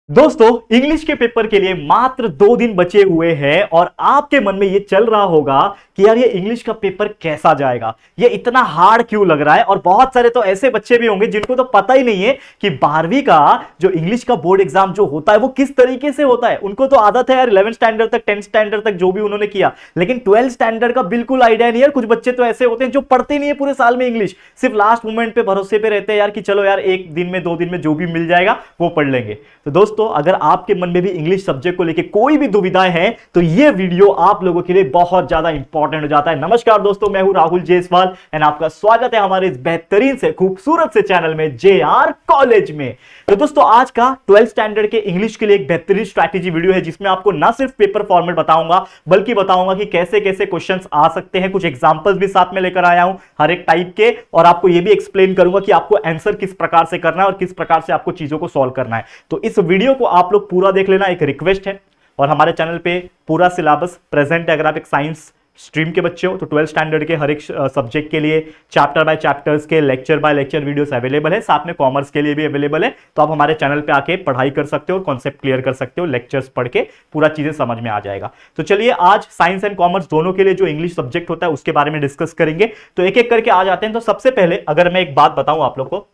दोस्तों, इंग्लिश के पेपर के लिए मात्र 2 दिन बचे हुए हैं और आपके मन में ये चल रहा होगा कि यार ये इंग्लिश का पेपर कैसा जाएगा, ये इतना हार्ड क्यों लग रहा है। और बहुत सारे तो ऐसे बच्चे भी होंगे जिनको तो पता ही नहीं है कि 12वीं का जो इंग्लिश का बोर्ड एग्जाम जो होता है वो किस तरीके से होता है। उनको तो आदत है यार 11th स्टैंडर्ड तक 10th स्टैंडर्ड तक जो भी उन्होंने किया, लेकिन 12th स्टैंडर्ड का बिल्कुल आइडिया नहीं है। कुछ बच्चे तो ऐसे होते हैं जो पढ़ते नहीं है पूरे साल में इंग्लिश, सिर्फ लास्ट मोमेंट पे भरोसे पे रहते हैं यार कि चलो यार 1 दिन में 2 दिन में जो भी मिल जाएगा वो पढ़ लेंगे। तो दोस्तों, अगर आपके मन में भी इंग्लिश सब्जेक्ट को लेकर कोई भी दुविधाएं हैं तो ये वीडियो आप लोगों के लिए बहुत ज्यादा इंपॉर्टेंट हो जाता है। नमस्कार दोस्तों, मैं हूं राहुल जायसवाल एंड आपका स्वागत है हमारे इस बेहतरीन से खूबसूरत से चैनल में JR कॉलेज में। तो दोस्तों, आज का 12th स्टैंडर्ड के इंग्लिश के लिए एक बेहतरीन स्ट्रैटेजी वीडियो है जिसमें आपको ना सिर्फ पेपर फॉर्मेट बताऊंगा बल्कि बताऊंगा कि कैसे कैसे क्वेश्चंस आ सकते हैं। कुछ एग्जांपल्स भी साथ में लेकर आया हूं हर एक टाइप के, और आपको यह भी एक्सप्लेन करूंगा कि आपको आंसर किस प्रकार से करना है और किस प्रकार से आपको चीजों को सॉल्व करना है। तो इस वीडियो को आप लोग पूरा देख लेना, एक रिक्वेस्ट है। और हमारे चैनल पे पूरा सिलेबस प्रेजेंट है। अगर आप एक साइंस स्ट्रीम के बच्चे हो तो 12th स्टैंडर्ड के हर एक सब्जेक्ट के लिए चैप्टर बाय चैप्टर्स के lecture by lecture videos available है। साथ में कॉमर्स के लिए भी अवेलेबल है, तो आप हमारे चैनल पे आके पढ़ाई कर सकते हो, कॉन्सेप्ट क्लियर कर सकते हो, लेक्चर्स पढ़ के पूरा चीजें समझ में आ जाएगा। तो चलिए, आज साइंस एंड कॉमर्स दोनों के लिए जो इंग्लिश सब्जेक्ट होता है उसके बारे में डिस्कस करेंगे। तो एक एक करके आ जाते हैं। तो सबसे पहले अगर मैं एक बात बताऊं आप लोग को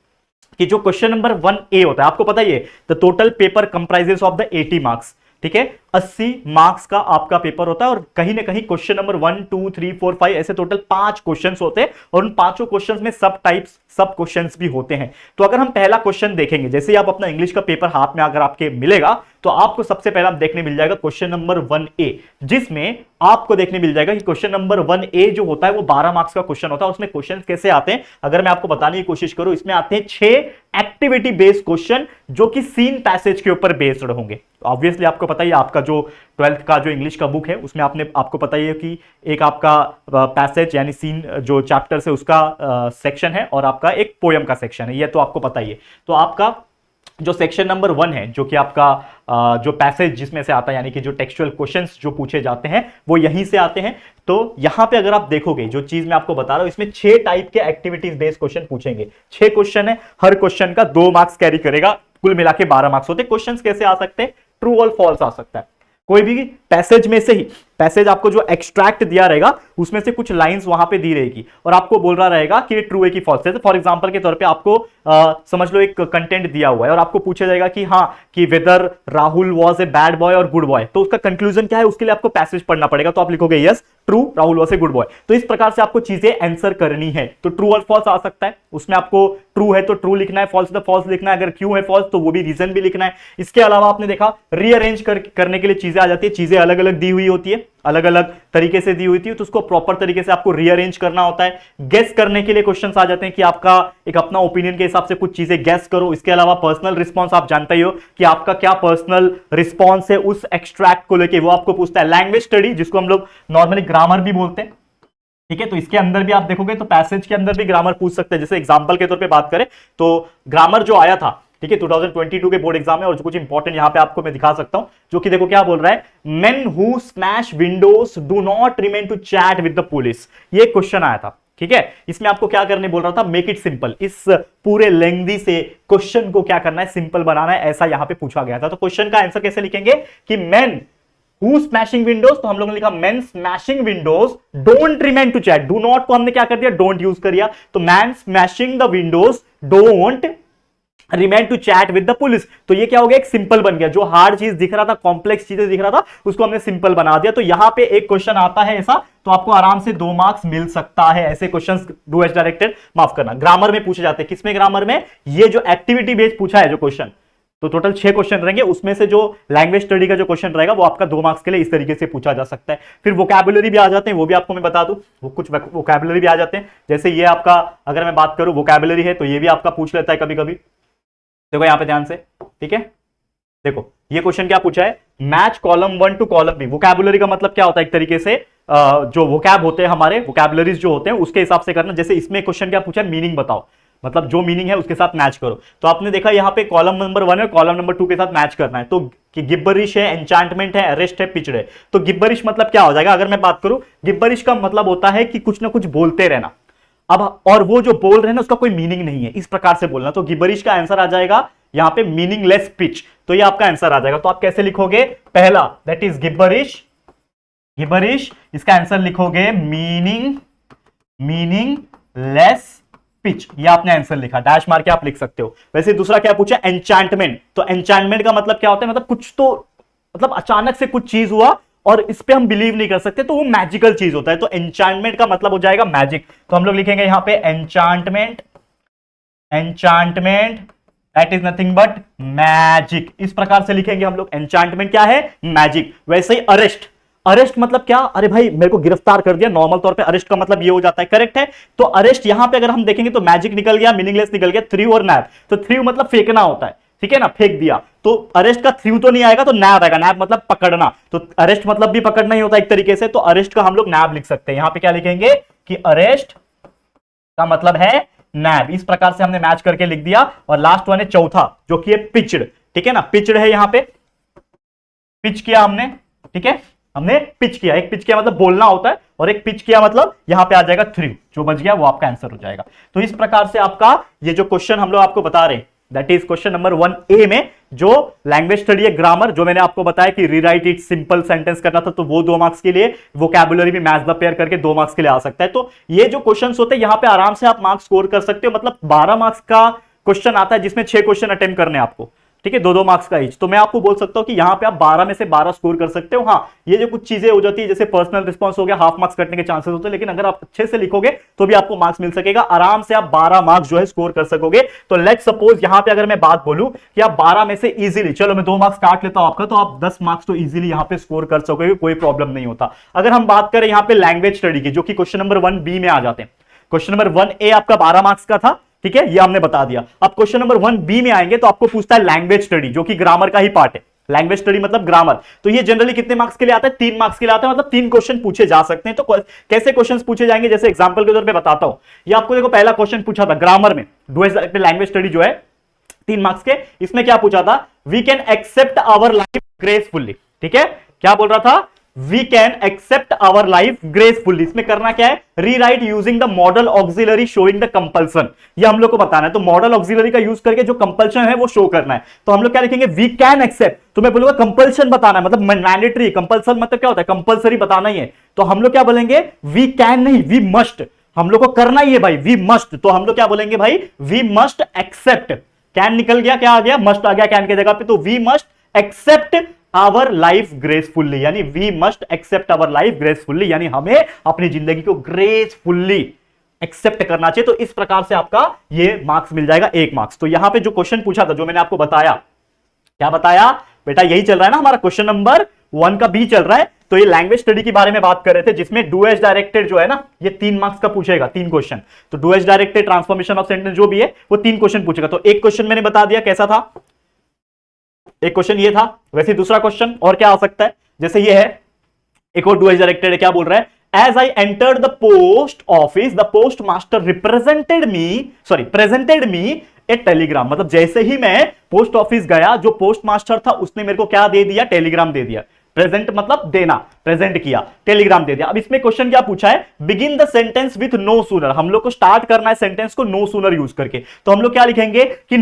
कि जो क्वेश्चन नंबर 1A होता है, आपको पता ही है the total paper comprises of the 80 marks. ठीक है, 80 मार्क्स का आपका पेपर होता है और कहीं ना कहीं क्वेश्चन नंबर 1 2 3 4 5 ऐसे टोटल 5 क्वेश्चंस होते हैं और उन पांचों क्वेश्चंस में सब टाइप्स सब क्वेश्चंस भी होते हैं। तो अगर हम पहला क्वेश्चन देखेंगे, जैसे ही आप अपना इंग्लिश का पेपर हाथ में अगर आपके मिलेगा तो आपको सबसे पहला देखने मिल जाएगा क्वेश्चन नंबर 1A, जिसमें आपको देखने मिल जाएगा कि क्वेश्चन नंबर 1A जो होता है वो 12 मार्क्स का क्वेश्चन होता है। उसमें क्वेश्चन कैसे आते हैं अगर मैं आपको बताने की कोशिश करूं, इसमें आते हैं 6 एक्टिविटी बेस्ड क्वेश्चन जो कि सीन पैसेज के ऊपर बेस्ड होंगे। ऑब्वियसली आपको पता ही है, आपका जो 12th का जो इंग्लिश का बुक है उसमें आपको पता ही है कि एक आपका पैसेज यानी सीन जो चैप्टर है उसका सेक्शन है और आपका एक पोयम का सेक्शन है, ये तो आपको पता ही है। तो आपका जो सेक्शन नंबर 1 है जो कि आपका जो पैसेज जिसमें से आता है यानी कि जो टेक्सचुअल क्वेश्चंस जो पूछे जाते हैं वो यहीं से आते हैं। तो यहां पे अगर आप देखोगे जो चीज मैं आपको बता रहा हूं, इसमें 6 टाइप के एक्टिविटीज बेस्ड क्वेश्चन पूछेंगे। 6 क्वेश्चन है, हर क्वेश्चन का 2 मार्क्स कैरी करेगा, कुल मिला के 12 मार्क्स होते हैं। क्वेश्चन कैसे आ सकते हैं, ट्रू और फॉल्स आ सकता है। कोई भी पैसेज में से ही, पैसेज आपको जो एक्सट्रैक्ट दिया रहेगा उसमें से कुछ लाइंस वहां पे दी रहेगी और आपको बोल रहा रहेगा कि ट्रू है कि फॉल्स है। तो फॉर एग्जांपल के तौर पे आपको समझ लो एक कंटेंट दिया हुआ है और आपको पूछा जाएगा कि हाँ कि whether Rahul was a bad boy और गुड बॉय, तो उसका कंक्लूजन क्या है, उसके लिए आपको पैसेज पढ़ना पड़ेगा। तो आप लिखोगे yes true Rahul was a good boy. तो इस प्रकार से आपको चीजें आंसर करनी है। तो ट्रू और फॉल्स आ सकता है, उसमें आपको ट्रू है तो ट्रू लिखना है, फॉल्स तो फॉल्स लिखना है, अगर क्यों है फॉल्स तो वो भी रीजन भी लिखना है। इसके अलावा आपने देखा रीअरेंज करने के लिए चीजें आ जाती है, चीजें अलग अलग दी हुई होती है, अलग अलग तरीके से दी हुई थी, तो उसको प्रॉपर तरीके से आपको रीअरेंज करना होता है। गेस करने के लिए क्वेश्चंस आ जाते हैं कि आपका एक अपना ओपिनियन के हिसाब से कुछ चीजें गेस करो। इसके अलावा पर्सनल रिस्पांस, आप जानते ही हो कि आपका क्या पर्सनल रिस्पांस है उस एक्सट्रैक्ट को लेके, वो आपको पूछता है। लैंग्वेज स्टडी जिसको हम लोग नॉर्मली ग्रामर भी बोलते हैं, ठीक है, तो इसके अंदर भी आप देखोगे तो पैसेज के अंदर भी ग्रामर पूछ सकते हैं। जैसे एग्जांपल के तौर पे बात करें तो ग्रामर जो आया था, ठीक है, 2022 के बोर्ड एग्जाम में, और जो कुछ इंपॉर्टेंट यहां पे आपको मैं दिखा सकता हूं, जो कि देखो क्या बोल रहा है, men who smash windows do not remain to chat with the police. ये क्वेश्चन आया था, ठीक है। इसमें आपको क्या करने बोल रहा था, मेक इट सिंपल। इस पूरे लेंथी से क्वेश्चन को क्या करना है, सिंपल बनाना है, ऐसा यहां पे पूछा गया था। तो क्वेश्चन का आंसर कैसे लिखेंगे कि मेन हु स्मैशिंग विंडोज, तो हम लोगों ने लिखा man smashing windows don't remain to chat. Do not को हमने क्या कर दिया, डोंट यूज कर दिया, तो man smashing the windows don't remain to chat with the police. तो ये क्या हो गया, एक सिंपल बन गया। जो हार्ड चीज दिख रहा था, कॉम्प्लेक्स चीजें दिख रहा था, उसको हमने सिंपल बना दिया। तो यहां पे एक क्वेश्चन आता है ऐसा, तो आपको आराम से 2 मार्क्स मिल सकता है। ऐसे क्वेश्चंस डू एज डायरेक्टेड, माफ करना, ग्रामर में पूछे जाते हैं। किसमें, ग्रामर में। ये जो एक्टिविटी बेस्ड पूछा है जो क्वेश्चन, तो टोटल 6 क्वेश्चन रहेंगे, उसमें से जो लैंग्वेज स्टडी का जो क्वेश्चन रहेगा वो आपका 2 मार्क्स के लिए इस तरीके से पूछा जा सकता है। फिर वोकैबुलरी भी आ जाते हैं, वो भी आपको मैं बता दूं, वो कुछ वोकैबुलरी भी आ जाते हैं। जैसे ये आपका, अगर मैं बात करूं वोकैबुलरी है तो ये भी आपका पूछ लेता है कभी कभी। देखो यहां पे ध्यान से, ठीक है, देखो ये क्वेश्चन क्या पूछा है, match column 1 to column B. Vocabulary का मतलब क्या होता है, एक तरीके से जो वोकैब होते हैं हमारे, वोकैबुलरीज जो होते हैं उसके हिसाब से करना। जैसे इसमें क्वेश्चन क्या पूछा है, मीनिंग बताओ, मतलब जो मीनिंग है उसके साथ मैच करो। तो आपने देखा यहां पे कॉलम नंबर 1 है, कॉलम नंबर 2 के साथ मैच करना है। तो कि गिब्बरिश है, एन्चांटमेंट है, अरेस्ट है, पिचड है। तो गिब्बरिश मतलब क्या हो जाएगा, अगर मैं बात करूं, गिब्बरिश का मतलब होता है कि कुछ ना कुछ बोलते रहना। अब और वो जो बोल रहे हैं ना उसका कोई मीनिंग नहीं है, इस प्रकार से बोलना। तो गिब्बरिश का आंसर आ जाएगा यहां पे मीनिंगलेस पिच, तो ये आपका आंसर आ जाएगा। तो आप कैसे लिखोगे, पहला दैट इज गिबरिश, गिबरिश, इसका आंसर लिखोगे मीनिंगलेस पिच, ये आपने आंसर लिखा, डैश मार के आप लिख सकते हो। वैसे दूसरा क्या पूछा, एन्चांटमेंट, तो एन्चांटमेंट का मतलब क्या होता है, मतलब कुछ तो, मतलब अचानक से कुछ चीज हुआ और इस पे हम बिलीव नहीं कर सकते, तो वो मैजिकल चीज होता है, तो एन्चांटमेंट का मतलब हो जाएगा मैजिक। तो हम लोग लिखेंगे यहां पे enchantment, enchantment that is nothing but magic, इस प्रकार से लिखेंगे हम लोग। एन्चांटमेंट क्या है, मैजिक। वैसे ही अरेस्ट, अरेस्ट मतलब क्या, अरे भाई मेरे को गिरफ्तार कर दिया, नॉर्मल तौर पे अरेस्ट का मतलब ये हो जाता है, करेक्ट है। तो अरेस्ट यहां पे अगर हम देखेंगे तो मैजिक निकल गया, मीनिंगलेस निकल गया, थ्रू और नैप, तो थ्रू मतलब फेंकना होता है, ठीक है ना, फेंक दिया, तो अरेस्ट का थ्रू तो नहीं आएगा, तो नैब आएगा, नैब मतलब पकड़ना, तो अरेस्ट मतलब भी पकड़ना ही होता है एक तरीके से, तो अरेस्ट का हम लोग नैब लिख सकते हैं। यहां पे क्या लिखेंगे कि अरेस्ट का मतलब है नैब, इस प्रकार से हमने मैच करके लिख दिया। और लास्ट वन है चौथा, जो कि है पिचड, ठीक है ना, पिचड है, यहां पे पिच किया हमने, ठीक है, हमने पिच किया, एक पिच किया मतलब बोलना होता है, और एक पिच किया मतलब यहां पे आ जाएगा थ्रू, जो बच गया वो आपका आंसर हो जाएगा। तो इस प्रकार से आपका ये जो क्वेश्चन हम लोग आपको बता रहे हैं, that is question number 1A में जो लैंग्वेज स्टडी है, ग्रामर, जो मैंने आपको बताया कि रीराइट इट, सिंपल सेंटेंस करना था, तो वो 2 मार्क्स के लिए, वोकैबुलरी भी मैच द पेयर करके 2 मार्क्स के लिए आ सकता है। तो ये जो क्वेश्चंस होते हैं यहां पे आराम से आप मार्क्स स्कोर कर सकते हो, मतलब 12 मार्क्स का क्वेश्चन आता है जिसमें 6 क्वेश्चन अटेम्प्ट करने आपको, ठीक है, 2-2 मार्क्स का ईच। तो मैं आपको बोल सकता हूं कि यहां पे आप 12 में से 12 स्कोर कर सकते हो। हाँ, ये जो कुछ चीजें हो जाती है जैसे पर्सनल रिस्पॉन्स हो गया, हाफ मार्क्स कटने के चांसेस होते हैं, लेकिन अगर आप अच्छे से लिखोगे तो भी आपको मार्क्स मिल सकेगा, आराम से आप 12 मार्क्स जो है स्कोर कर सकोगे। तो लेट सपोज यहां पे अगर मैं बात बोलूं कि आप 12 में से इजीली, चलो मैं 2 मार्क्स काट लेता हूं आपका, तो आप 10 मार्क्स तो इजीली यहां पे स्कोर कर सकोगे, कोई प्रॉब्लम नहीं होता। अगर हम बात करें यहां पे लैंग्वेज स्टडी की, जो कि क्वेश्चन नंबर 1B में आ जाते हैं, क्वेश्चन नंबर 1A आपका 12 मार्क्स का था, ठीक है, ये हमने बता दिया। अब क्वेश्चन नंबर 1B में आएंगे तो आपको पूछता है लैंग्वेज स्टडी, जो कि ग्रामर का ही पार्ट है, लैंग्वेज स्टडी मतलब ग्रामर। तो ये जनरली कितने मार्क्स के लिए आता है, 3 मार्क्स के लिए आता है, मतलब 3 क्वेश्चन पूछे जा सकते हैं। तो कैसे क्वेश्चन पूछे जाएंगे, जैसे एग्जांपल के तौर पे बताता हूं। ये आपको देखो, पहला क्वेश्चन पूछा था ग्रामर में, लैंग्वेज स्टडी जो है 3 मार्क्स के, इसमें क्या पूछा था, we can accept our life gracefully, ठीक है, क्या बोल रहा था, we can accept our life gracefully. इसमें करना क्या है, rewrite using the modal auxiliary showing the compulsion, ये हम लोग को बताना है। तो मॉडल ऑक्सिलरी का यूज करके जो कंपल्शन है वो शो करना है। तो हम लोग क्या लिखेंगे, वी कैन एक्सेप्ट, तो मैं बोलूंगा कंपल्शन बताना है, मतलब मैंडेटरी, कंपल्सन मतलब क्या होता है, कंपल्सरी बताना ही है। तो हम लोग क्या बोलेंगे, वी कैन नहीं, वी मस्ट, हम लोग को करना ही है भाई, वी मस्ट। तो हम लोग क्या बोलेंगे भाई, वी मस्ट एक्सेप्ट, कैन निकल गया, क्या आ गया, मस्ट आ गया कैन की जगह पे, तो we must accept our life gracefully, यानी we must accept our life gracefully, यानी हमें अपनी जिंदगी को ग्रेसफुल्ली एक्सेप्ट करना चाहिए। तो इस प्रकार से आपका ये मार्क्स मिल जाएगा, 1 मार्क्स। तो यहां पे जो क्वेश्चन पूछा था, जो मैंने आपको बताया, क्या बताया बेटा, यही चल रहा है ना हमारा, क्वेश्चन नंबर 1B चल रहा है। तो ये लैंग्वेज स्टडी के बारे में बात कर रहे थे, जिसमें डू एज डायरेक्टेड जो है ना, ये 3 मार्क्स का पूछेगा, 3 क्वेश्चन। तो do as directed, transformation of sentence जो भी है, वो 3 क्वेश्चन पूछेगा। तो एक क्वेश्चन मैंने बता दिया कैसा था, एक क्वेश्चन ये था। वैसे दूसरा क्वेश्चन और क्या आ सकता है, जैसे ये है, एक और डू एज डायरेक्टेड है, क्या बोल रहा है, as I entered the post office the post master presented me a telegram, मतलब जैसे ही मैं पोस्ट ऑफिस गया, जो पोस्ट मास्टर था उसने मेरे को क्या दे दिया, टेलीग्राम दे दिया। प्रेजेंट मतलब देना, प्रेजेंट किया, टेलीग्राम दे दिया। अब इसमें क्वेश्चन क्या पूछा है, begin the sentence with no sooner, हम लोग को स्टार्ट करना है सेंटेंस को नो सूनर यूज करके। तो हम लोग क्या लिखेंगे कि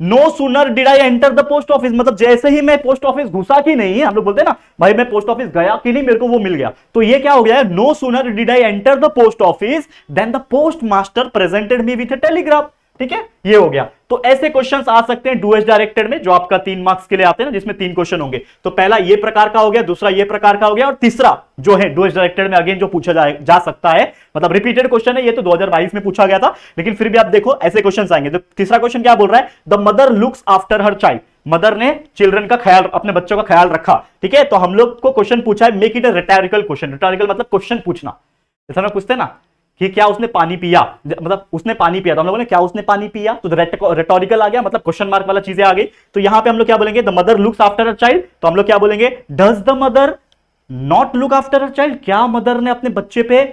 no sooner did I enter the post office, मतलब जैसे ही मैं पोस्ट ऑफिस घुसा कि नहीं, हम लोग बोलते हैं ना भाई मैं पोस्ट ऑफिस गया कि नहीं, मेरे को वो मिल गया। तो ये क्या हो गया है, no sooner did I enter the post office then the post master presented me with a telegram, ठीक है, ये हो गया। तो ऐसे क्वेश्चंस आ सकते हैं डू एज डायरेक्टेड में, जो आपका 3 मार्क्स के लिए आते हैं ना, जिसमें 3 क्वेश्चन होंगे। तो पहला ये प्रकार का हो गया, दूसरा ये प्रकार का हो गया, और तीसरा जो है डू एज डायरेक्टेड में अगेन जो पूछा जा सकता है, मतलब रिपीटेड क्वेश्चन है, ये तो 2022 में पूछा गया था, लेकिन फिर भी आप देखो ऐसे क्वेश्चन आएंगे। तो तीसरा क्वेश्चन क्या बोल रहा है, the mother looks after her child, mother ने चिल्ड्रन का ख्याल, अपने बच्चों का ख्याल रखा, ठीक है। तो हम लोग को क्वेश्चन पूछा है, make it A rhetorical question, rhetorical मतलब क्वेश्चन पूछना, जैसे हम पूछते हैं ना कि क्या उसने पानी पिया, मतलब उसने पानी पिया, तो हम लोगों ने क्या उसने पानी पिया, तो रेटोरिकल आ गया, मतलब क्वेश्चन मार्क वाला चीजें आ गई। तो यहां पे हम लोग क्या बोलेंगे, the mother looks after a child, तो हम लोग क्या बोलेंगे, does the mother not look after a child, क्या मदर ने अपने बच्चे पे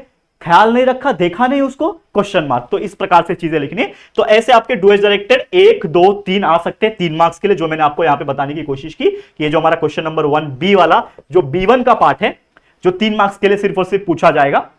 ख्याल नहीं रखा, देखा नहीं उसको, क्वेश्चन मार्क। तो इस प्रकार से चीजें लिखनी। तो ऐसे आपके डू एज डायरेक्टेड 1, 2, 3 आ सकते हैं 3 मार्क्स के लिए, जो मैंने आपको यहां पे बताने की कोशिश की कि ये जो हमारा क्वेश्चन नंबर 1B वाला जो B1 का पार्ट है, जो 3 मार्क्स के लिए सिर्फ और सिर्फ पूछा जाएगा,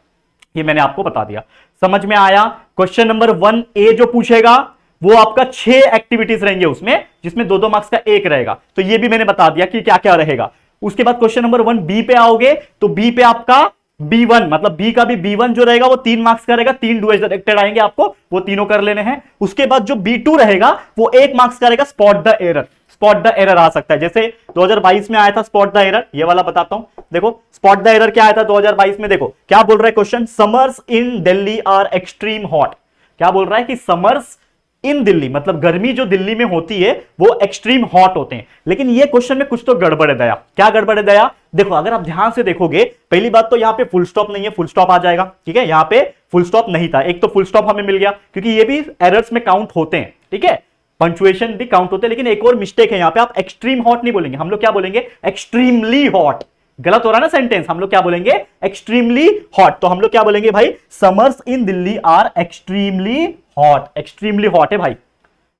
ये मैंने आपको बता दिया। समझ में आया। क्वेश्चन नंबर 1A जो पूछेगा वो आपका 6 एक्टिविटीज रहेंगे उसमें, जिसमें 2-2 मार्क्स का एक रहेगा। तो ये भी मैंने बता दिया कि क्या क्या रहेगा। उसके बाद क्वेश्चन नंबर 1 बी पे आओगे तो बी पे आपका B1 मतलब बी का भी B1 जो रहेगा वो 3 मार्क्स का रहेगा, 3 डुएज डायरेक्टेड आएंगे आपको, वो तीनों कर लेने हैं। उसके बाद जो B2 रहेगा वो 1 मार्क्स का रहेगा, spot the error. Spot the error आ सकता है, जैसे 2022 में आया था स्पॉट द एरर, ये वाला बताता हूं। देखो स्पॉट द एरर क्या आया था 2022 में, देखो क्या बोल रहा है question, summers in Delhi are extreme hot. क्या बोल रहा है कि समर्स इन दिल्ली मतलब गर्मी जो दिल्ली में होती है वो एक्सट्रीम हॉट होते हैं। लेकिन ये क्वेश्चन में कुछ तो गड़बड़ है दया। क्या गड़बड़ है दया? देखो अगर आप ध्यान से देखोगे, पहली बात तो यहां पे फुल स्टॉप नहीं है, फुल स्टॉप आ जाएगा, ठीक है। यहां पे फुल स्टॉप नहीं था, एक तो फुल स्टॉप हमें मिल गया क्योंकि ये भी एरर्स में काउंट होते हैं, ठीक है, पंक्चुएशन भी काउंट होते हैं। लेकिन एक और मिस्टेक है यहां पे, आप एक्सट्रीम हॉट नहीं बोलेंगे, हम लोग क्या बोलेंगे, एक्सट्रीमली हॉट। गलत हो रहा है ना सेंटेंस, हम लोग क्या बोलेंगे, एक्सट्रीमली हॉट। तो हम लोग क्या बोलेंगे भाई, summers in Delhi are extremely hot. Extremely hot है भाई,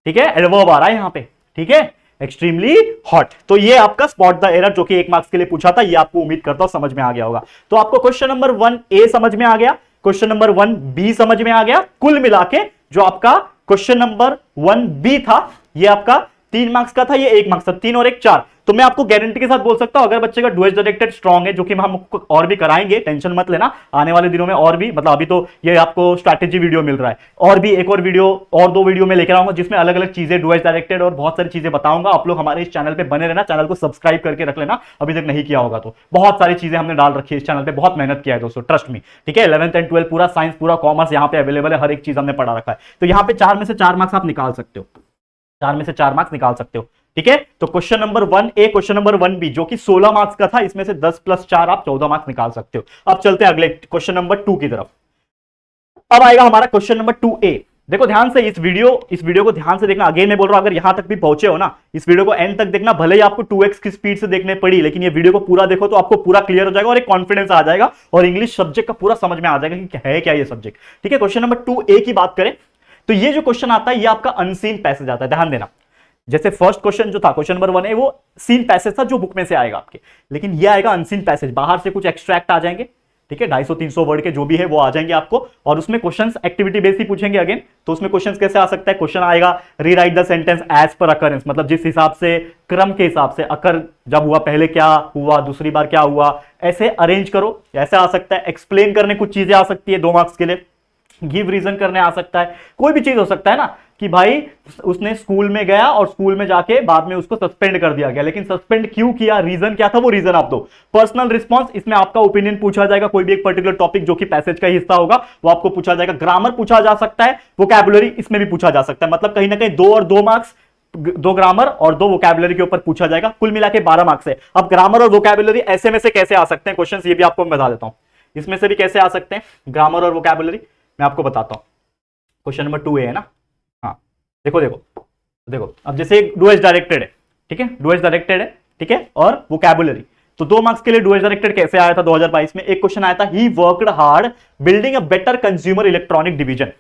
ठीक है, एडवर्ब आ रहा है यहां पे, ठीक है, एक्सट्रीमली हॉट। तो ये आपका स्पॉट द एरर जो कि 1 मार्क्स के लिए पूछा था, ये आपको उम्मीद करता हूं समझ में आ गया होगा। तो आपको क्वेश्चन नंबर 1A समझ में आ गया, क्वेश्चन नंबर 1B समझ में आ गया। कुल मिला के जो आपका क्वेश्चन नंबर 1B था ये आपका 3 मार्क्स का था, ये 1 मार्क्स था, 3 और 1 4। तो मैं आपको गारंटी के साथ बोल सकता हूं अगर बच्चे का डुएज डायरेक्टेड स्ट्रांग है, जो कि हम और भी कराएंगे, टेंशन मत लेना, आने वाले दिनों में और भी, मतलब अभी तो ये आपको स्ट्रैटेजी वीडियो मिल रहा है, और भी एक और वीडियो और 2 वीडियो में लेकर आऊंगा जिसमें अलग अलग चीजें डुएज डायरेक्टेड और बहुत सारी चीजें बताऊंगा। आप लोग हमारे इस चैनल पे बने रहना, चैनल को सब्सक्राइब करके रख लेना अभी तक नहीं किया होगा तो। बहुत सारी चीजें हमने डाल रखी है इस चैनल पे, बहुत मेहनत किया है दोस्तों, ट्रस्ट मी, ठीक है। 11th एंड 12 पूरा साइंस पूरा कॉमर्स यहाँ पे अवेलेबल है, हर एक चीज हमने पढ़ा रखा है। तो यहाँ पे 4 में से 4 मार्क्स आप निकाल सकते हो, 4 में से 4 मार्क्स निकाल सकते हो, ठीक है। तो question number 1A question number 1B जो कि 16 मार्क्स का था, इसमें से 10 + 4 आप 14 मार्क्स निकाल सकते हो। अब चलते हैं अगले क्वेश्चन नंबर 2 की तरफ। अब आएगा हमारा क्वेश्चन नंबर 2A। देखो ध्यान से इस वीडियो को ध्यान से देखना। अगेन मैं बोल रहा हूं, अगर यहां तक भी पहुंचे हो ना, इस वीडियो को एंड तक देखना, भले ही आपको 2x की स्पीड से देखने पड़ी, लेकिन ये वीडियो को पूरा देखो तो आपको पूरा क्लियर हो जाएगा और एक कॉन्फिडेंस आ जाएगा और इंग्लिश सब्जेक्ट का पूरा समझ में आ जाएगा कि है क्या ये सब्जेक्ट, ठीक है। क्वेश्चन नंबर 2A की बात करें तो ये जो क्वेश्चन आता है ये आपका अनसीन पैसेज आता है, ध्यान देना। जैसे फर्स्ट क्वेश्चन जो था क्वेश्चन नंबर 1A वो सीन पैसेज था जो बुक में से आएगा आपके, लेकिन ये आएगा अनसीन पैसेज, बाहर से कुछ एक्सट्रैक्ट आ जाएंगे, ठीक है, 250-300 वर्ड के जो भी है वो आ जाएंगे आपको, और उसमें क्वेश्चंस एक्टिविटी बेस्ड ही पूछेंगे अगेन। तो उसमें क्वेश्चंस कैसे आ सकता है, क्वेश्चन आएगा rewrite the sentence as per occurrence, मतलब जिस हिसाब से क्रम के हिसाब से, अकर जब हुआ पहले क्या हुआ, दूसरी बार क्या हुआ, ऐसे अरेंज करो, ऐसे आ सकता है। एक्सप्लेन करने कुछ चीजें आ सकती है 2 मार्क्स के लिए, गिव रीजन करने आ सकता है, कोई भी चीज हो सकता है ना, कि भाई उसने स्कूल में गया और स्कूल में जाके बाद में उसको सस्पेंड कर दिया गया, लेकिन सस्पेंड क्यों किया, रीजन क्या था, वो रीजन आप दो। पर्सनल रिस्पॉन्स, इसमें आपका ओपिनियन पूछा जाएगा, कोई भी एक पर्टिकुलर टॉपिक जो कि पैसेज का हिस्सा होगा वो आपको पूछा जाएगा। ग्रामर पूछा जा सकता है, वोकैबुलरी इसमें भी पूछा जा सकता है, मतलब कहीं ना कहीं 2 और 2 मार्क्स, 2 ग्रामर और 2 वोकैबुलरी के ऊपर पूछा जाएगा। कुल मिला के 12 मार्क्स है। अब ग्रामर और वोकैबुलरी ऐसे में से कैसे आ सकते हैं क्वेश्चन, ये भी आपको बता देता हूं, इसमें से भी कैसे आ सकते हैं ग्रामर और वोकैबुलरी, मैं आपको बताता हूं। क्वेश्चन नंबर 2A है ना, हाँ देखो देखो देखो, अब जैसे डुएज डायरेक्टेड है, ठीक है, डुएज डायरेक्टेड है, ठीक है, और वोकैबुलरी, तो 2 मार्क्स के लिए डुएज डायरेक्टेड कैसे आया था 2022 में। एक क्वेश्चन आया था, ही worked hard building a better consumer electronic division,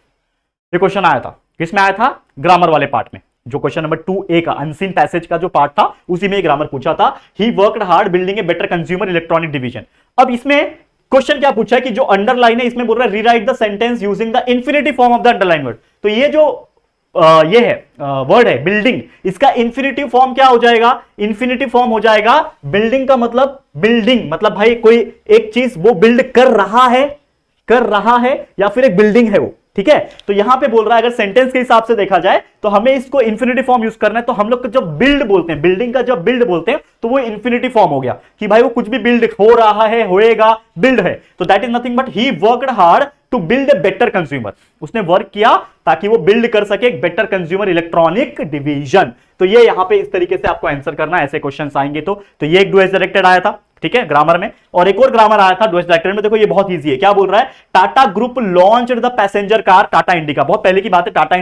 ये क्वेश्चन आया था, किसमें आया था, ग्रामर वाले पार्ट में। जो क्वेश्चन नंबर 2A का अनसीन पैसेज का जो पार्ट था उसी में ग्रामर पूछा था, ही वर्कड हार्ड बिल्डिंग ए बेटर कंज्यूमर इलेक्ट्रॉनिक डिवीजन। अब इसमें क्वेश्चन क्या पूछा है कि जो अंडरलाइन है इसमें बोल रहा है rewrite the sentence using the infinitive form of the underline word. तो ये जो ये है वर्ड है बिल्डिंग, इसका इंफिनिटिव फॉर्म क्या हो जाएगा, इंफिनिटिव फॉर्म हो जाएगा बिल्डिंग का मतलब बिल्डिंग, मतलब भाई कोई एक चीज वो बिल्ड कर रहा है या फिर एक बिल्डिंग है वो, ठीक है। तो यहां पे बोल रहा है अगर सेंटेंस के हिसाब से देखा जाए तो हमें इसको इंफिनिटिव फॉर्म यूज करना है। तो हम लोग जब बिल्ड बोलते हैं, बिल्डिंग का जब बिल्ड बोलते हैं तो वो इंफिनिटिव फॉर्म हो गया कि भाई वो कुछ भी बिल्ड हो रहा है, होएगा, बिल्ड है। तो that is nothing but he worked hard to build a better consumer, उसने वर्क किया ताकि वो बिल्ड कर सके एक बेटर कंज्यूमर इलेक्ट्रॉनिक डिवीजन। तो ये यहां पे इस तरीके से आपको आंसर करना है, ऐसे क्वेश्चंस आएंगे। तो ये एक डुएज डायरेक्टेड आया था, ठीक है, ग्रामर में, और एक और ग्रामर आया था डुएज डायरेक्टेड में। देखो ये बहुत इजी है, क्या बोल रहा है, Tata group launched the passenger car Tata indica. बहुत पहले की बात है, टाटा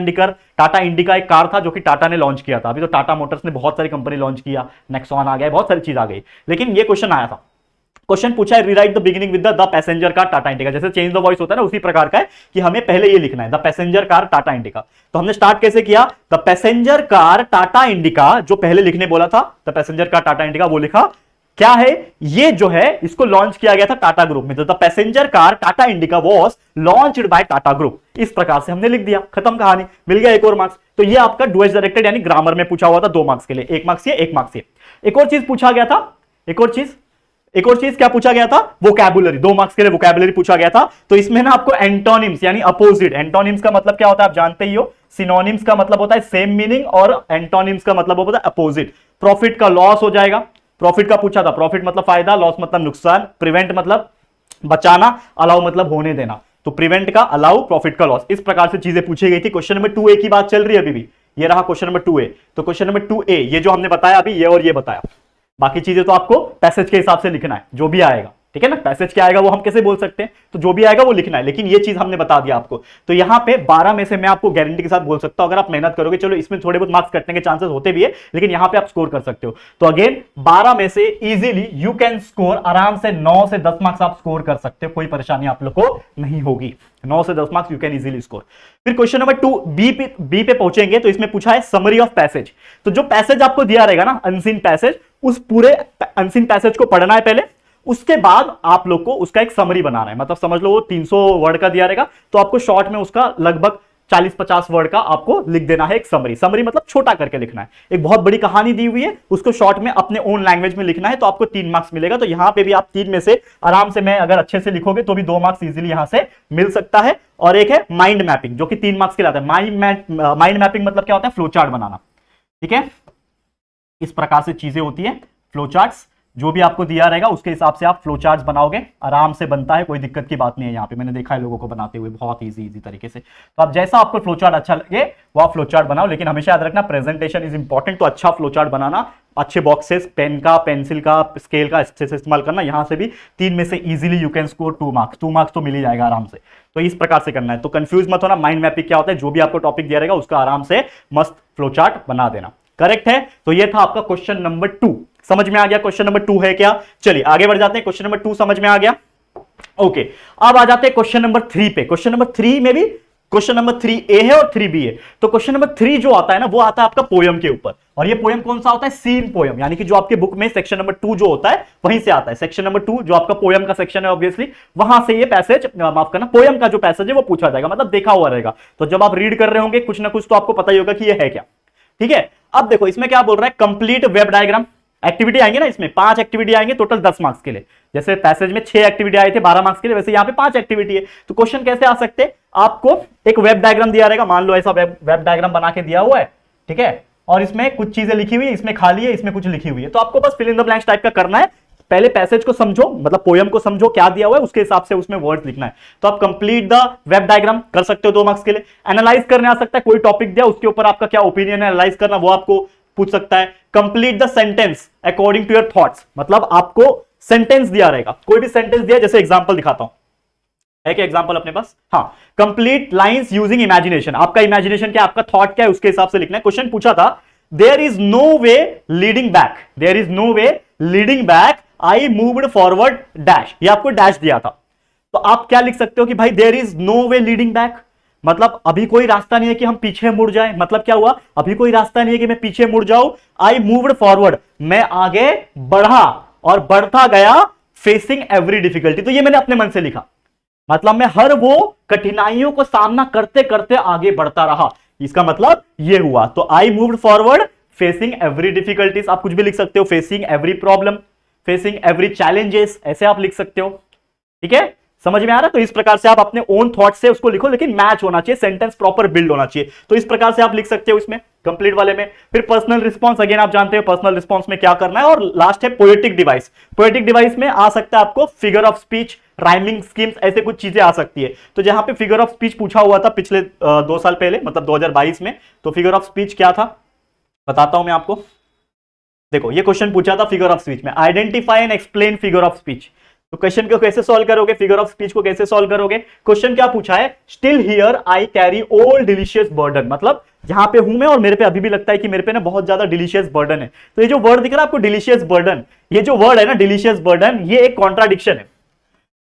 इंडिका एक कार था जो कि टाटा ने लॉन्च किया था। अभी तो टाटा मोटर्स ने बहुत सारी कंपनी लॉन्च किया, नेक्सॉन आ गया, बहुत सारी चीज आ गई, लेकिन ये क्वेश्चन आया था। क्वेश्चन पूछा है rewrite the beginning with the passenger car Tata indica, जैसे चेंज द वॉइस होता है ना, उसी प्रकार का है कि हमें पहले ये लिखना है the passenger car Tata indica. तो हमने स्टार्ट कैसे किया, the passenger car Tata indica, जो पहले लिखने बोला था the passenger car Tata indica वो लिखा, क्या है ये जो है इसको लॉन्च किया गया था टाटा ग्रुप में, तो the passenger car Tata indica was launched by Tata group. इस प्रकार से हमने लिख दिया, खत्म कहानी, मिल गया एक और मार्क्स। तो ये आपका डुएट डायरेक्टेड यानी ग्रामर में पूछा हुआ था 2 मार्क्स के लिए, 1 मार्क्स ये 1 मार्क्स ये। एक और चीज पूछा गया था, एक और चीज क्या पूछा गया था, वोकैबुलरी, 2 मार्क्स के लिए वोकैबुलरी पूछा गया था। तो इसमें ना आपको एंटोनिम्स यानी अपोजिट, एंटोनिम्स का मतलब क्या होता है आप जानते ही हो, सिनोनिम्स का मतलब होता है सेम मीनिंग और एंटोनिम्स का मतलब होता है अपोजिट। प्रॉफिट का लॉस हो जाएगा, प्रॉफिट का पूछा था, प्रॉफिट मतलब फायदा, लॉस मतलब नुकसान, प्रिवेंट मतलब बचाना, अलाउ मतलब होने देना। तो प्रिवेंट का अलाउ, प्रॉफिट का लॉस, इस प्रकार से चीजें पूछी गई थी। क्वेश्चन नंबर 2A की बात चल रही है अभी भी, ये रहा क्वेश्चन नंबर 2A। तो क्वेश्चन नंबर 2A ये जो हमने बताया अभी, ये और ये बताया, बाकी चीजें तो आपको पैसेज के हिसाब से लिखना है, जो भी आएगा, ठीक है ना। पैसेज क्या आएगा वो हम कैसे बोल सकते हैं, तो जो भी आएगा वो लिखना है, लेकिन ये चीज हमने बता दिया आपको। तो यहां पे 12 में से मैं आपको गारंटी के साथ बोल सकता हूं, अगर आप मेहनत करोगे, चलो इसमें थोड़े बहुत मार्क्स कटने के चांसेस होते भी है, लेकिन यहां पे आप स्कोर कर सकते हो। तो अगेन 12 में से इजीली यू कैन स्कोर, आराम से 9 से 10 मार्क्स आप स्कोर कर सकते हो, कोई परेशानी आप लोग को नहीं होगी। 9 से 10 marks you can easily score. फिर क्वेश्चन नंबर 2B पे पहुंचेंगे, तो इसमें पूछा है समरी ऑफ पैसेज। तो जो पैसेज आपको दिया रहेगा ना अनसीन पैसेज, उस पूरे अनसीन पैसेज को पढ़ना है पहले, उसके बाद आप लोग को उसका एक समरी बनाना है। मतलब समझ लो वो 300 वर्ड का दिया रहेगा, तो आपको शॉर्ट में उसका लगभग 40-50 वर्ड का आपको लिख देना है एक समरी। समरी मतलब छोटा करके लिखना है। एक बहुत बड़ी कहानी दी हुई है, उसको शॉर्ट में अपने ओन लैंग्वेज में लिखना है, तो आपको 3 मार्क्स मिलेगा। तो यहां पे भी आप 3 में से आराम से, मैं अगर अच्छे से लिखोगे तो भी 2 मार्क्स इजीली यहां से मिल सकता है। और एक है माइंड मैपिंग, जो कि 3 मार्क्स के लिए आता है। माइंड मैपिंग मतलब क्या होता है, फ्लो चार्ट बनाना, ठीक है। इस प्रकार से चीजें होती है, फ्लो चार्ट्स, जो भी आपको दिया रहेगा उसके हिसाब से आप फ्लो चार्ट्स बनाओगे, आराम से बनता है, कोई दिक्कत की बात नहीं है। यहाँ पे मैंने देखा है लोगों को बनाते हुए बहुत इजी तरीके से। तो आप जैसा आपको फ्लो चार्ट अच्छा लगे वो आप फ्लो चार्ट बनाओ, लेकिन हमेशा याद रखना प्रेजेंटेशन इज इंपॉर्टेंट। तो अच्छा फ्लो चार्ट बनाना, अच्छे बॉक्सेस, पेन का, पेंसिल का, स्केल का अच्छे से इस्तेमाल करना। यहां से भी 3 में से easily you can score 2 marks. 2 marks तो मिल ही जाएगा आराम से। तो इस प्रकार से करना है। तो कंफ्यूज मत होना, माइंड मैपिंग क्या होता है, जो भी आपको टॉपिक दिया रहेगा उसका आराम से मस्त फ्लो चार्ट बना देना। करेक्ट है। तो ये था आपका क्वेश्चन नंबर 2। समझ में आ गया क्वेश्चन नंबर 2 है क्या। चलिए आगे बढ़ जाते हैं। क्वेश्चन नंबर 2 समझ में आ गया। ओके, अब आ जाते हैं क्वेश्चन नंबर 3 पे। क्वेश्चन नंबर 3 में भी क्वेश्चन नंबर 3A है और 3B है। तो क्वेश्चन नंबर 3 जो आता है ना, वो आता है आपका पोयम के ऊपर। और ये पोयम कौन सा होता है, सीन पोयम, यानी कि जो आपके बुक में सेक्शन नंबर 2 जो होता है वहीं से आता है। सेक्शन नंबर 2 जो आपका पोयम का सेक्शन है, ऑब्वियसली वहां से ये पैसेज, माफ करना, पोयम का जो पैसेज है वो पूछा जाएगा, मतलब देखा हुआ रहेगा। तो जब आप रीड कर रहे होंगे कुछ ना कुछ तो आपको पता ही होगा कि ये है क्या। ठीक है, अब देखो इसमें क्या बोल रहा है, कंप्लीट वेब डायग्राम। एक्टिविटी आएंगे ना, इसमें 5 एक्टिविटी आएंगे टोटल 10 मार्क्स के लिए। जैसे पैसेज में 6 एक्टिविटी आए थे 12 मार्क्स के लिए, वैसे यहां पे 5 एक्टिविटी है। तो क्वेश्चन कैसे आ सकते हैं, आपको एक वेब डायग्राम दिया रहेगा, मान लो ऐसा वेब डायग्राम बना के दिया हुआ है, ठीक है, और इसमें कुछ चीजें लिखी हुई है, इसमें खाली है, इसमें कुछ लिखी हुई है। तो आपको बस fill in the blanks type का करना है। पहले पैसेज को समझो, मतलब पोयम को समझो क्या दिया हुआ है, उसके हिसाब से उसमें वर्ड्स लिखना है। तो आप कंप्लीट द वेब डायग्राम कर सकते हो 2 मार्क्स के लिए। एनालाइज करने आ सकता है, कोई टॉपिक दिया उसके ऊपर आपका क्या ओपिनियन है, एनालाइज करना, वो आपको पूछ सकता है। Complete the sentence according to your thoughts, मतलब आपको सेंटेंस दिया रहेगा, कोई भी सेंटेंस दिया, जैसे एग्जांपल दिखाता हूं, है क्या एग्जांपल अपने पास, हाँ, कंप्लीट लाइंस यूजिंग इमेजिनेशन। आपका इमेजिनेशन क्या, आपका थॉट क्या है, उसके हिसाब से लिखना है। क्वेश्चन पूछा था, there is no way leading back, there is no way leading back, I moved forward dash, ये आपको डैश दिया था। तो आप क्या लिख सकते हो कि भाई there is no way leading back, मतलब अभी कोई रास्ता नहीं है कि हम पीछे मुड़ जाए। मतलब क्या हुआ, अभी कोई रास्ता नहीं है कि मैं पीछे मुड़ जाऊं। आई मूव्ड फॉरवर्ड, मैं आगे बढ़ा और बढ़ता गया, फेसिंग एवरी डिफिकल्टी। तो ये मैंने अपने मन से लिखा, मतलब मैं हर वो कठिनाइयों को सामना करते करते आगे बढ़ता रहा, इसका मतलब ये हुआ। तो आई moved forward facing every difficulties, आप कुछ भी लिख सकते हो, facing every problem, facing every challenges, ऐसे आप लिख सकते हो। ठीक है, समझ में आ रहा है। तो इस प्रकार से आप अपने ओन थॉट से उसको लिखो, लेकिन मैच होना चाहिए, सेंटेंस प्रॉपर बिल्ड होना चाहिए। तो इस प्रकार से आप लिख सकते हो इसमें कंप्लीट वाले में। फिर पर्सनल रिस्पॉन्स, अगेन आप जानते हो पर्सनल रिस्पॉन्स में क्या करना है। और लास्ट है पोएटिक डिवाइस। पोएटिक डिवाइस में आ सकता है आपको figure of speech, rhyming schemes, ऐसे कुछ चीजें आ सकती है। तो जहां पे फिगर ऑफ स्पीच पूछा हुआ था पिछले 2 साल पहले, मतलब 2022 में, तो फिगर ऑफ स्पीच क्या था बताता हूं मैं आपको। देखो ये क्वेश्चन पूछा था फिगर ऑफ स्पीच में, identify and explain figure of speech. तो क्वेश्चन को कैसे सॉल्व करोगे, फिगर ऑफ स्पीच को कैसे सॉल्व करोगे। क्वेश्चन क्या पूछा है, still here I carry all delicious burden, मतलब यहां पे हूं मैं और मेरे पे अभी भी लगता है कि मेरे पे ना बहुत ज्यादा डिलीशियस बर्डन है। तो ये जो वर्ड दिख रहा है आपको डिलीशियस बर्डन, ये जो वर्ड है ना डिलीशियस बर्डन, ये एक कॉन्ट्राडिक्शन है।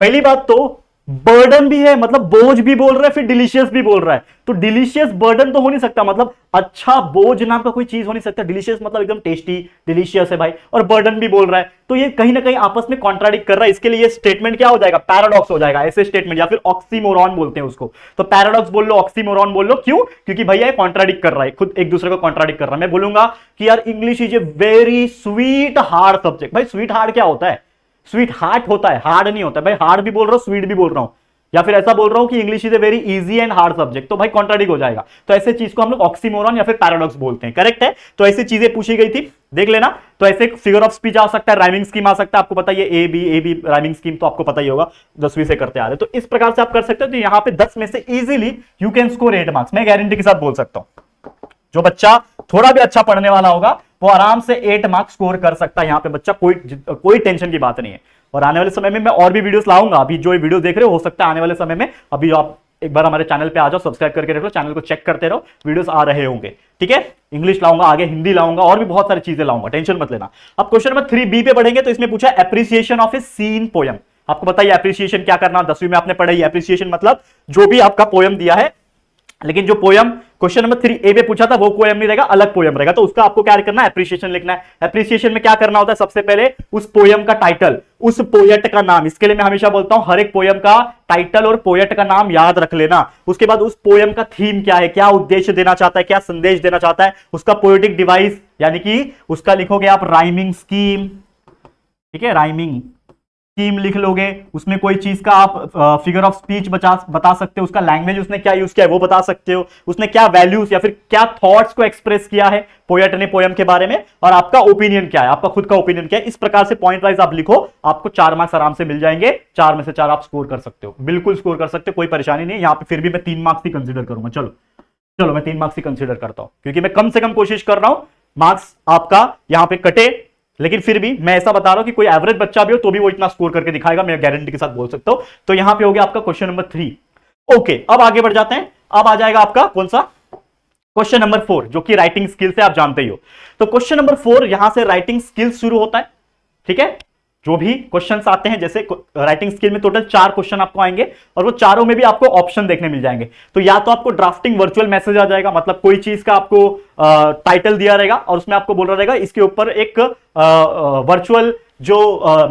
पहली बात तो बर्डन भी है, मतलब बोझ भी बोल रहा है, फिर डिलीशियस भी बोल रहा है। तो डिलीशियस बर्डन तो हो नहीं सकता, मतलब अच्छा बोझ नाम का कोई चीज हो नहीं सकता। डिलीशियस मतलब एकदम टेस्टी, डिलीशियस है भाई, और बर्डन भी बोल रहा है, तो ये कहीं ना कहीं आपस में कॉन्ट्राडिक्ट कर रहा है। इसके लिए ये स्टेटमेंट क्या हो जाएगा, पैराडॉक्स हो जाएगा, ऐसे स्टेटमेंट, या फिर ऑक्सीमोरॉन बोलते हैं उसको। तो पैराडॉक्स बोल लो, ऑक्सीमोरॉन बोल लो, क्यों? क्योंकि भैया ये कॉन्ट्राडिक्ट कर रहा है, खुद एक दूसरे को कॉन्ट्राडिक्ट कर रहा है। मैं बोलूंगा कि यार English is a very sweet hard subject. भाई स्वीट हार्ड क्या होता है? स्वीट हार्ट होता है, हार्ड नहीं होता भाई। हार्ड भी बोल रहा हूं, स्वीट भी बोल रहा हूं, या फिर ऐसा बोल रहा हूं कि English is a very easy and hard subject, तो भाई कॉन्ट्राडिक्ट हो जाएगा। तो ऐसे चीज को हम लोग ऑक्सीमोरॉन या फिर पैराडॉक्स बोलते हैं। करेक्ट है? तो ऐसी चीजें पूछी गई थी, देख लेना। तो ऐसे फिगर ऑफ स्पीच आ सकता है, राइमिंग स्कीम आ सकता है, आपको पता है ए बी राइमिंग स्कीम तो आपको पता ही होगा, 10वीं से करते आ रहे। तो इस प्रकार से आप कर सकते हो। तो यहां पे 10 में से easily you can score 8 marks, मैं गारंटी के साथ बोल सकता हूं। जो बच्चा थोड़ा भी अच्छा पढ़ने वाला होगा वो आराम से 8 मार्क्स स्कोर कर सकता है। यहां पे बच्चा कोई टेंशन की बात नहीं है। और आने वाले समय में मैं और भी वीडियोस लाऊंगा। अभी जो वीडियो देख रहे हो सकता है आने वाले समय में, अभी आप एक बार हमारे चैनल पे आ जाओ, सब्सक्राइब करके रख लो, चैनल को चेक करते रहो, वीडियोस आ रहे होंगे। ठीक है? इंग्लिश लाऊंगा, आगे हिंदी लाऊंगा, और भी बहुत सारी चीजें लाऊंगा, टेंशन मत लेना। अब क्वेश्चन नंबर 3B पे बढ़ेंगे। तो इसमें पूछा appreciation of a seen poem. आपको बताइए एप्रिसिएशन क्या करना, 10वीं में आपने पढ़ाई। एप्रिसिएशन मतलब जो भी आपका पोयम दिया है, लेकिन जो पोयम क्वेश्चन नंबर 3A पे पूछा था वो पोयम नहीं रहेगा, अलग पोयम रहेगा, तो उसका आपको क्या करना है, एप्रिसिएशन लिखना है। एप्रिसिएशन में क्या करना होता है, सबसे पहले उस पोयम का टाइटल, उस पोएट का नाम, इसके लिए मैं हमेशा बोलता हूं हर एक पोयम का टाइटल और पोएट का नाम याद रख लेना। उसके बाद उस पोयम का थीम क्या है, क्या उद्देश्य देना चाहता है, क्या संदेश देना चाहता है, उसका पोएटिक डिवाइस, यानी कि उसका लिखोगे आप राइमिंग स्कीम। ठीक है? राइमिंग स्कीम लिख लोगे, उसमें कोई चीज का आप फिगर ऑफ स्पीच बता सकते हो, उसका लैंग्वेज उसने क्या यूज किया है वो बता सकते हो, उसने क्या वैल्यूज या फिर क्या थॉट्स को एक्सप्रेस किया है पोएट ने पोयम के बारे में, और आपका ओपिनियन क्या है, आपका खुद का ओपिनियन क्या है। इस प्रकार से पॉइंट वाइज आप लिखो, आपको 4 मार्क्स आराम से मिल जाएंगे। 4 में से 4 आप स्कोर कर सकते हो, बिल्कुल स्कोर कर सकते हो, कोई परेशानी नहीं। यहां पर फिर भी मैं 3 मार्क्स ही कंसिडर करूंगा। चलो मैं 3 मार्क्स ही कंसिडर करता हूं, क्योंकि मैं कम से कम कोशिश कर रहा हूं मार्क्स आपका यहां पे कटे। लेकिन फिर भी मैं ऐसा बता रहा हूं कि कोई एवरेज बच्चा भी हो तो भी वो इतना स्कोर करके दिखाएगा, मैं गारंटी के साथ बोल सकता हूं। तो यहां पे हो गया आपका क्वेश्चन नंबर 3। ओके, अब आगे बढ़ जाते हैं। अब आ जाएगा आपका कौन सा, क्वेश्चन नंबर 4, जो कि राइटिंग स्किल से आप जानते ही हो। तो क्वेश्चन नंबर 4 यहां से राइटिंग स्किल शुरू होता है। ठीक है? जो भी क्वेश्चंस आते हैं, जैसे राइटिंग स्किल में टोटल 4 क्वेश्चन आपको आएंगे, और वो चारों में भी आपको ऑप्शन देखने मिल जाएंगे। तो या तो आपको ड्राफ्टिंग वर्चुअल मैसेज आ जाएगा, मतलब कोई चीज का आपको टाइटल दिया रहेगा और उसमें आपको बोल रहा रहेगा इसके ऊपर एक वर्चुअल जो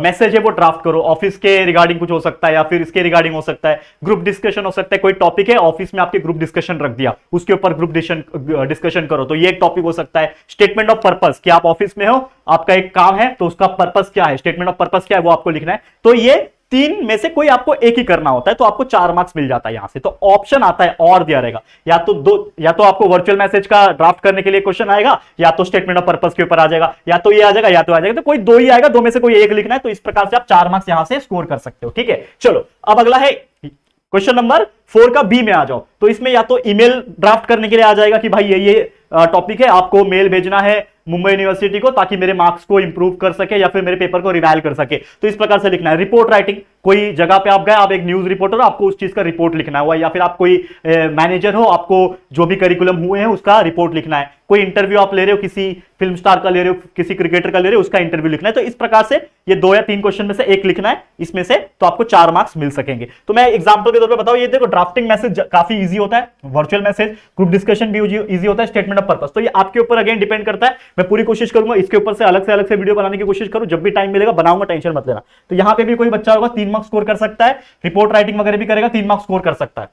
मैसेज है वो ड्राफ्ट करो। ऑफिस के रिगार्डिंग कुछ हो सकता है, या फिर इसके रिगार्डिंग हो सकता है, ग्रुप डिस्कशन हो सकता है। कोई टॉपिक है, ऑफिस में आपके ग्रुप डिस्कशन रख दिया, उसके ऊपर ग्रुप डिस्कशन करो, तो ये एक टॉपिक हो सकता है। स्टेटमेंट ऑफ पर्पस, कि आप ऑफिस में हो, आपका एक काम है, तो उसका पर्पस क्या है, स्टेटमेंट ऑफ पर्पस क्या है वो आपको लिखना है। तो ये 3 में से कोई आपको एक ही करना होता है, तो आपको 4 मार्क्स मिल जाता है यहां से। तो ऑप्शन आता है और दिया रहेगा, या तो आपको वर्चुअल मैसेज का ड्राफ्ट करने के लिए क्वेश्चन आएगा, या तो स्टेटमेंट ऑफ पर्पस के ऊपर आ जाएगा, या तो ये आ जाएगा, या तो आ जाएगा। तो कोई 2 ही आएगा, 2 में से कोई एक लिखना है। तो इस प्रकार से आप 4 मार्क्स यहां से स्कोर कर सकते हो। ठीक है? चलो अब अगला है क्वेश्चन नंबर 4 का B में आ जाओ। तो इसमें या तो ईमेल ड्राफ्ट करने के लिए आ जाएगा कि भाई ये टॉपिक है, आपको मेल भेजना है मुंबई यूनिवर्सिटी को, ताकि मेरे मार्क्स को इंप्रूव कर सके या फिर मेरे पेपर को रिवाइल कर सके। तो इस प्रकार से लिखना है। रिपोर्ट राइटिंग, कोई जगह पे आप गए, आप एक न्यूज रिपोर्टर, आपको उस चीज का रिपोर्ट लिखना हुआ, या फिर आप कोई मैनेजर हो, आपको जो भी करिकुलम हुए हैं उसका रिपोर्ट लिखना है। कोई इंटरव्यू आप ले रहे हो, किसी फिल्म स्टार का ले रहे हो, किसी क्रिकेटर का ले रहे हो, उसका इंटरव्यू लिखना है। तो इस प्रकार से ये 2 या 3 क्वेश्चन में से एक लिखना है इसमें से, तो आपको 4 मार्क्स मिल सकेंगे। तो मैं एग्जांपल के तौर पे बताऊं, ये देखो ड्राफ्टिंग मैसेज काफी इजी होता है, वर्चुअल मैसेज, ग्रुप डिस्कशन भी इजी होता है, स्टेटमेंट ऑफ पर्पस। तो ये आपके ऊपर अगेन डिपेंड करता है। मैं पूरी कोशिश करूंगा इसके ऊपर से अलग से वीडियो बनाने की कोशिश करूं, जब भी टाइम मिलेगा बनाऊंगा, टेंशन मत लेना। तो यहां पे भी कोई बच्चा होगा 3 मार्क्स स्कोर कर सकता है, रिपोर्ट राइटिंग वगैरह भी करेगा 3 मार्क्स स्कोर कर सकता है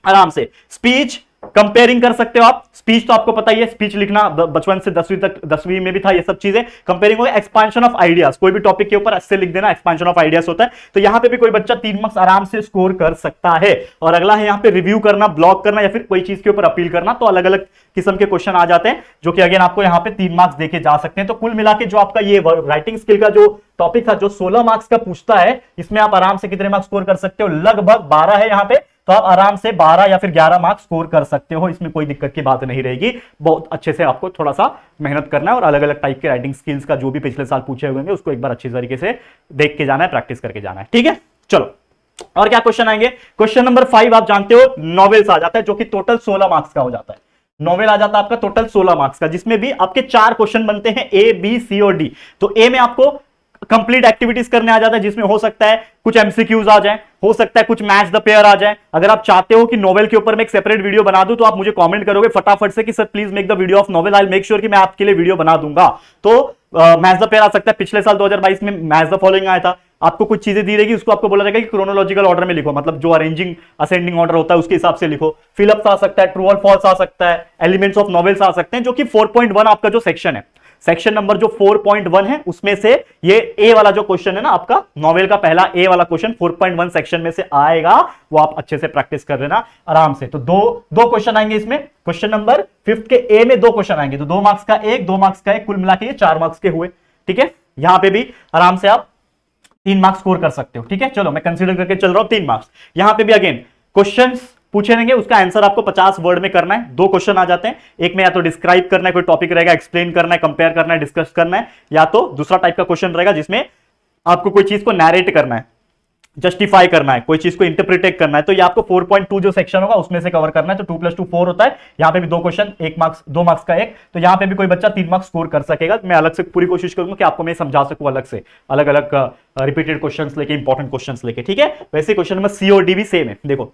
आराम से। स्पीच कंपेयरिंग कर सकते हो आप, स्पीच तो आपको पता ही है, स्पीच लिखना बचपन से 10वीं तक, 10वीं में भी था ये सब चीजें। कंपेयरिंग होगा एक्सपेंशन ऑफ आइडियाज, कोई भी टॉपिक के ऊपर ऐसे लिख देना, एक्सपेंशन ऑफ आइडियाज होता है। तो यहां पे भी कोई बच्चा 3 मार्क्स आराम से स्कोर कर सकता है। और अगला है यहां पे रिव्यू करना, ब्लॉग करना, या फिर कोई चीज के ऊपर अपील करना। तो अलग अलग किस्म के क्वेश्चन आ जाते हैं, जो कि अगेन आपको यहां पे 3 मार्क्स देके जा सकते हैं। तो कुल मिला के जो आपका ये राइटिंग स्किल का जो टॉपिक था, जो 16 मार्क्स का पूछता है, इसमें आप आराम से कितने मार्क्स स्कोर कर सकते हो, लगभग 12 है यहां पे। तो आप आराम से 12 या फिर 11 मार्क्स स्कोर कर सकते हो, इसमें कोई दिक्कत की बात नहीं रहेगी। बहुत अच्छे से आपको थोड़ा सा मेहनत करना है, और अलग अलग टाइप के राइटिंग स्किल्स का जो भी पिछले साल पूछे हुए हैं उसको एक बार अच्छी तरीके से देख के जाना है, प्रैक्टिस करके जाना है। ठीक है? चलो और क्या क्वेश्चन आएंगे। क्वेश्चन नंबर 5 आप जानते हो नॉवेल्स आ जाता है, जो कि टोटल 16 मार्क्स का हो जाता है। नॉवेल आ जाता है आपका टोटल 16 मार्क्स का, जिसमें भी आपके 4 क्वेश्चन बनते हैं, A B C और D। तो A में आपको कंप्लीट एक्टिविटीज करने आ जाता है, जिसमें हो सकता है कुछ एमसीक्यूज आ जाए, हो सकता है कुछ मैच द पेयर आ जाए। अगर आप चाहते हो कि नोवेल के ऊपर मैं एक सेपरेट वीडियो बना दूं, तो आप मुझे कमेंट करोगे फटाफट से कि sir please make the video of novel, I will make sure कि मैं आपके लिए वीडियो बना दूंगा। तो मैच द पेयर आ सकता है। पिछले साल 2022 में मैच द फॉलोइंग आया था, आपको कुछ चीजें दी रहेगी, उसको आपको बोला जाएगा कि क्रोनोलॉजिकल ऑर्डर में लिखो, मतलब जो अरेंजिंग असेंडिंग ऑर्डर होता है उसके हिसाब से लिखो। फिलअप्स आ सकता है, ट्रू और फॉल्स आ सकता है, एलिमेंट्स ऑफ नॉवेल्स आ सकते हैं, जो कि 4.1 आपका जो सेक्शन है, सेक्शन नंबर जो 4.1 है उसमें से ये ए वाला जो क्वेश्चन है ना आपका नॉवेल का पहला ए वाला क्वेश्चन 4.1 सेक्शन में से आएगा। वो आप अच्छे से प्रैक्टिस कर लेना आराम से। तो दो क्वेश्चन आएंगे इसमें, क्वेश्चन नंबर 5 के ए में 2 क्वेश्चन आएंगे, तो 2 मार्क्स का एक, 2 मार्क्स का एक, कुल मिला के ये 4 मार्क्स के हुए। ठीक है, यहां पे भी आराम से आप 3 मार्क्स स्कोर कर सकते हो। ठीक है, चलो मैं कंसीडर करके चल रहा हूं 3 मार्क्स। यहां पे भी अगेन क्वेश्चंस पूछे रहेंगे, उसका आंसर आपको 50 वर्ड में करना है। 2 क्वेश्चन आ जाते हैं, एक में या तो डिस्क्राइब करना है, कोई टॉपिक रहेगा, एक्सप्लेन करना है, कंपेयर करना है, डिस्कस करना है, या तो दूसरा टाइप का क्वेश्चन रहेगा जिसमें आपको कोई चीज को नैरेट करना है, जस्टिफाई करना है, कोई चीज को इंटरप्रिटेट करना है। तो ये आपको 4.2 जो सेक्शन होगा उसमें से कवर करना है। तो 2 + 2 4 होता है। यहां पे भी 2 क्वेश्चन, 1 मार्क्स, 2 मार्क्स का एक, तो यहां पे भी कोई बच्चा 3 मार्क्स स्कोर कर सकेगा। मैं अलग से पूरी कोशिश करूंगा कि आपको मैं समझा सकूं अलग से, अलग अलग रिपीटेड क्वेश्चंस लेके, इंपॉर्टेंट क्वेश्चंस लेके। ठीक है, वैसे क्वेश्चन नंबर सी और डी भी सेम है। देखो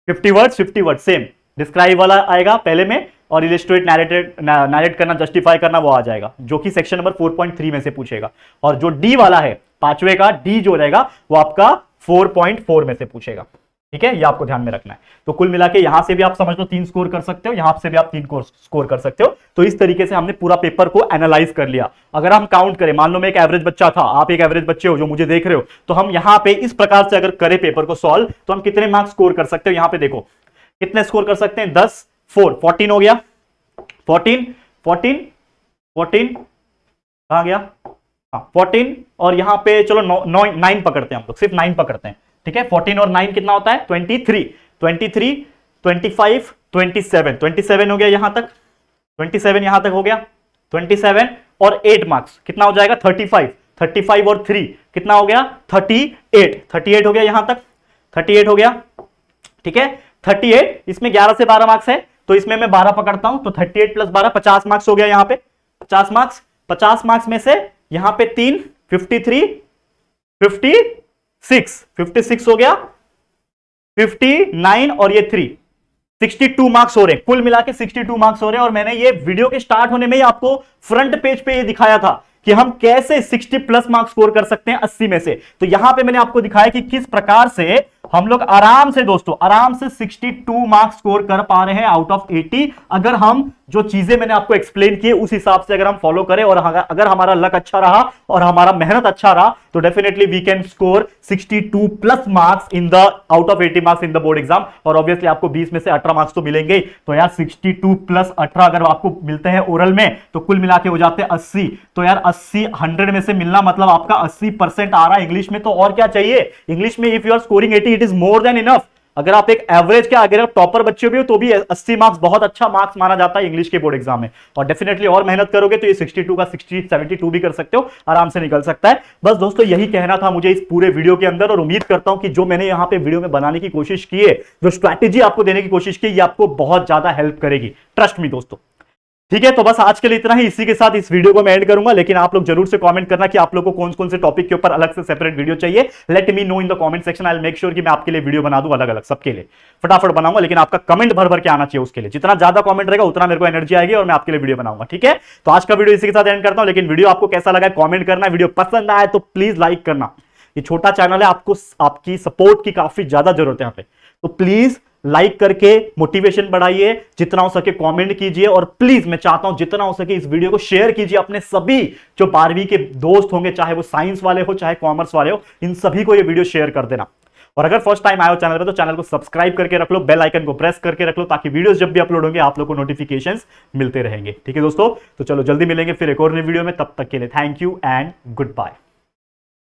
50 वर्ड सेम, डिस्क्राइब वाला आएगा पहले में, और इलिस्ट्रेट, नैरेट करना, जस्टिफाई करना वो आ जाएगा, जो कि सेक्शन नंबर 4.3 में से पूछेगा। और जो डी वाला है, 5वें का डी जो रहेगा वो आपका 4.4 में से पूछेगा। ठीक है, ये आपको ध्यान में रखना है। तो कुल मिला के यहां से भी आप समझ लो 3 स्कोर कर सकते हो, यहां से भी आप 3 स्कोर कर सकते हो। तो इस तरीके से हमने पूरा पेपर को एनालाइज कर लिया। अगर हम काउंट करें, मान लो मैं एक एवरेज बच्चा था, आप एक एवरेज बच्चे हो जो मुझे देख रहे हो, तो हम यहां पे इस प्रकार से अगर करें पेपर को सॉल्व, तो हम कितने मार्क्स स्कोर कर सकते हो। यहां पे देखो कितने स्कोर कर सकते हैं, 10 4 14 हो गया, 14 14 14 कहां गया, 14, और यहां पे चलो 9 पकड़ते हैं हम लोग, सिर्फ 9 पकड़ते हैं। ठीक है, 14 और 9 कितना होता है, 23 23 25 27 हो गया यहां तक, 27 यहां तक हो गया, 27 और 8 मार्क्स कितना हो जाएगा, 35 और 3 कितना हो गया, 38 हो गया यहां तक, 38 हो गया। ठीक है, 38, इसमें 11 से 12 मार्क्स है, तो इसमें मैं 12 पकड़ता हूं, तो 38 + 12 50 मार्क्स हो गया। यहां पे 50 मार्क्स में से यहां पे 3 53 56 हो गया, 59 और ये 3 62 मार्क्स हो रहे हैं। कुल मिला के 62 मार्क्स हो रहे हैं। और मैंने ये वीडियो के स्टार्ट होने में ही आपको फ्रंट पेज पे ये दिखाया था कि हम कैसे 60+ मार्क्स स्कोर कर सकते हैं 80 में से। तो यहां पे मैंने आपको दिखाया कि किस प्रकार से हम लोग आराम से दोस्तों, आराम से 62 मार्क्स स्कोर कर पा रहे हैं आउट ऑफ 80, अगर हम जो चीजें मैंने आपको एक्सप्लेन किए उस हिसाब से अगर हम फॉलो करें, और अगर हमारा लक अच्छा रहा और हमारा मेहनत अच्छा रहा, तो definitely we can score 62+ marks in the out of 80 marks in the board exam. और ऑब्वियसली आपको 20 में से 18 मार्क्स तो मिलेंगे। तो यार 62 + 18 अगर आपको मिलते हैं ओरल में, तो कुल मिला के हो जाते हैं 80। तो यार 80 100 में से मिलना मतलब आपका 80% आ रहा है इंग्लिश में, तो और क्या चाहिए। इंग्लिश में if you are scoring 80, it is more than enough. अगर आप एक एवरेज के, अगर आप टॉपर बच्चे भी हो, तो भी 80 मार्क्स बहुत अच्छा मार्क्स माना जाता है इंग्लिश के बोर्ड एग्जाम में। और डेफिनेटली और मेहनत करोगे तो ये 62 का 60 72 भी कर सकते हो, आराम से निकल सकता है। बस दोस्तों यही कहना था मुझे इस पूरे वीडियो के अंदर, और उम्मीद करता हूं कि जो मैंने यहां पे वीडियो में बनाने की कोशिश की है, जो स्ट्रैटेजी आपको देने की कोशिश की, ये आपको बहुत ज्यादा हेल्प करेगी, ट्रस्ट मी दोस्तों। ठीक है, तो बस आज के लिए इतना ही। इसी के साथ इस वीडियो को मैं एंड करूंगा, लेकिन आप लोग जरूर से कमेंट करना कि आप लोग को कौन कौन से टॉपिक के ऊपर अलग से सेपरेट वीडियो चाहिए। Let me know in the comment section, I will make sure कि मैं आपके लिए वीडियो बना दूं अलग अलग, सबके लिए फटाफट बनाऊंगा। लेकिन आपका कमेंट भर भर के आना चाहिए, उसके लिए जितना ज्यादा कमेंट रहेगा उतना मेरे को एनर्जी आएगी और मैं आपके लिए वीडियो बनाऊंगा। ठीक है, तो आज का वीडियो इसी के साथ एंड करता हूं। लेकिन वीडियो आपको कैसा लगा कमेंट करना, वीडियो पसंद आया तो प्लीज लाइक करना। ये छोटा चैनल है, आपको आपकी सपोर्ट की काफी ज्यादा जरूरत है यहाँ पे, तो प्लीज लाइक करके मोटिवेशन बढ़ाइए, जितना हो सके कमेंट कीजिए, और प्लीज मैं चाहता हूं जितना हो सके इस वीडियो को शेयर कीजिए अपने सभी जो 12वीं के दोस्त होंगे, चाहे वो साइंस वाले हो चाहे कॉमर्स वाले हो, इन सभी को ये वीडियो शेयर कर देना। और अगर फर्स्ट टाइम आए हो चैनल पे, तो चैनल को सब्सक्राइब करके रख लो, बेल आइकन को प्रेस करके रख लो, ताकि वीडियोस जब भी अपलोड होंगे आप लोग को नोटिफिकेशंस मिलते रहेंगे। ठीक है दोस्तों, तो चलो जल्दी मिलेंगे फिर एक और नई वीडियो में, तब तक के लिए thank you and good bye.